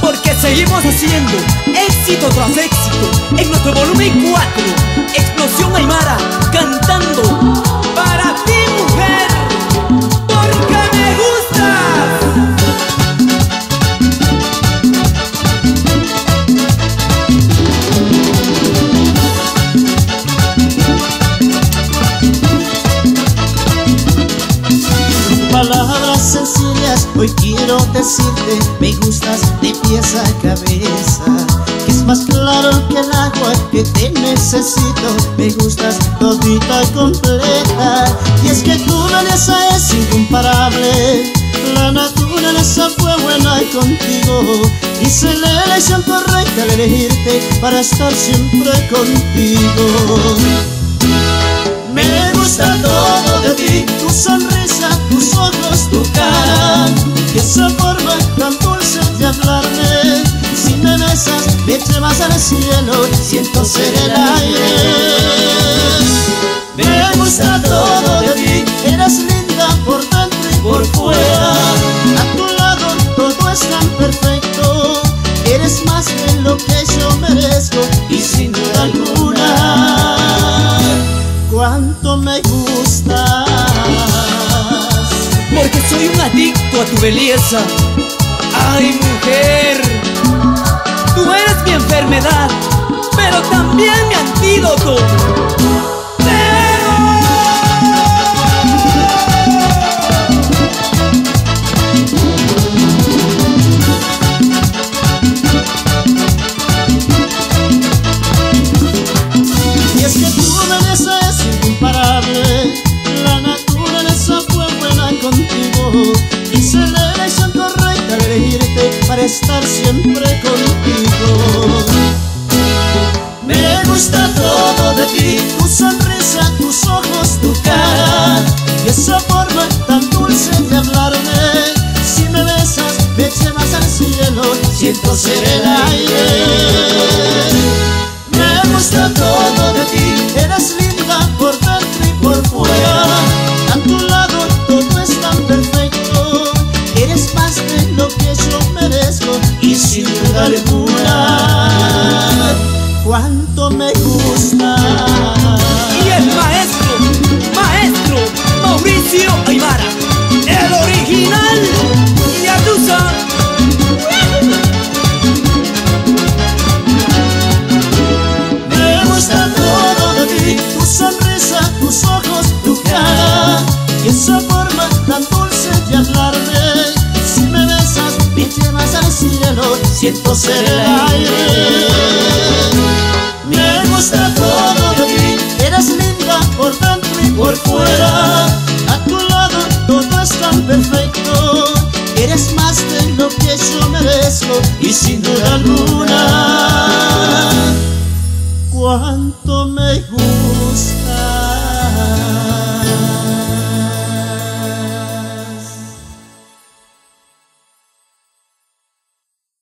Porque seguimos haciendo éxito tras éxito en nuestro volumen 4, Explosión Aymara, cantando para ti, mujer, porque me gustas. Palabras sencillas, hoy quiero decirte, me gustas de pies a cabeza, que es más claro que el agua que te necesito, me gustas todita y completa, y es que tu belleza es incomparable, la naturaleza fue buena y contigo, hice la elección correcta al elegirte para estar siempre contigo. Me gusta todo de ti, tu sonrisa, tus ojos, tu cara, y esa forma tan dulce de hablarme. Si me besas, me llevas al cielo, siento ser el aire. Me gusta todo de ti, eres linda por dentro y por fuera. A tu lado todo es tan perfecto, eres más de lo que yo merezco y sin duda alguna cuánto me gustas. Porque soy un adicto a tu belleza. Ay, mujer, tú eres mi enfermedad, pero también mi antídoto. Y es que tu belleza es incomparable, la naturaleza fue buena contigo, hice la elección correcta al elegirte para estar siempre contigo. Me gusta todo de ti, tu sonrisa, tus ojos, tu cara, y esa forma tan dulce de hablarme. Si me besas, me llevas al cielo, siento ser el aire. Me gusta todo de ti, eres linda por dentro y por fuera. A tu lado todo es tan perfecto, eres más de lo que yo merezco y sin duda alguna cuánto me gusta. Y el maestro Mauricio Aymara, el original, ya tú sabes. Me gusta todo de ti, tu sonrisa, tus ojos, tu cara, y esa forma tan dulce de hablarme. Si me besas, me llevas al cielo, siento ser el aire. Me gusta todo de ti, eres linda por dentro y por fuera. A tu lado todo es tan perfecto, eres más de lo que yo merezco y sin duda alguna